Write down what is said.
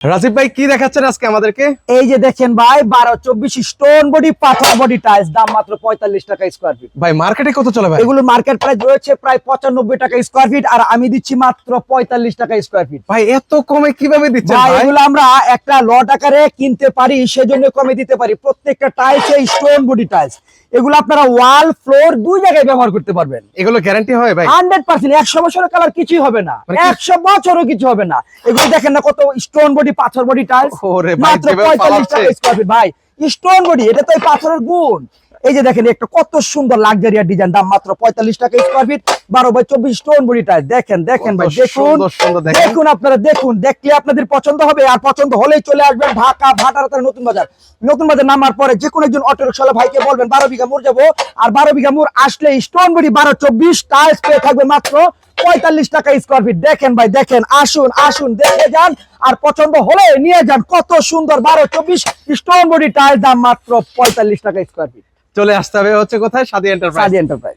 রাজীব ভাই কি দেখাচ্ছেন আজকে আমাদেরকে? এই যে দেখেন ভাই 12-24 স্টোন বডি পাথর বডি টাইলস, দাম মাত্র 45 টাকা স্কয়ার ফিট। ভাই মার্কেটে কত চলে ভাই? এগুলো মার্কেট প্রাইস রয়েছে প্রায় 95 টাকা স্কয়ার ফিট, আর আমি দিচ্ছি মাত্র 45 টাকা স্কয়ার ফিট। ভাই এত কমে কিভাবে দিচ্ছেন ভাই ভাই? এগুলো আমরা একটা লট আকারে কিনতে পারি, সেজন্য কমে দিতে পারি। প্রত্যেকটা টাইলস স্টোন বডি টাইলস, এগুলো আপনারা ওয়াল ফ্লোর দুই জায়গায় ব্যবহার করতে পারবেন। এগুলো গ্যারান্টি হয় ভাই? 100% 100 বছরের কালার কিছুই হবে না, মানে কি? 100 বছরও কিছু হবে না। এগুলো দেখেন না কত স্টোন বডি পাথর বডি টাইলস, ওরে ভাই, মাত্র যেভাবে 45 পালাচ্ছে। টাকা স্কয়ার ফিট। ভাই স্টোন বডি, এটা তো এই পাথরের গুণ। এই যে দেখেন একটা কত সুন্দর লাক্সারিয়াস ডিজাইন, দাম মাত্র 45 টাকা square feet. 12/24 stone body tiles. দেখেন দেখেন ভাই, কত দেখুন সুন্দর সুন্দর দেখেন। দেখুন, আপনারা দেখুন, দেখলে আপনাদের পছন্দ হবে। আর পছন্দ হলেই চলে আসবেন ঢাকা ভাটারাতার নতুন বাজার। নতুন বাজার নামার পরে যে কোনো একজন অটো রিকশাওয়ালা ভাইকে বলবেন 12 বিঘা মোড় যাবো, আর 12 বিঘা মোড় আসলে স্টোন বডি 12/24 টাইলস পেয়ে থাকবে মাত্র 45 টাকা স্কয়ার ফিট। দেখেন ভাই দেখেন, আসুন আসুন দেখে যান, আর পছন্দ হলে নিয়ে যান। কত সুন্দর 12/24 স্টোন বডি টাইলস, দাম মাত্র 45 টাকা স্কয়ার ফিট। চলে আসতে হবে হচ্ছে কোথায়? সাদি এন্টারপ্রাইজ। সাদি এন্টারপ্রাইজ।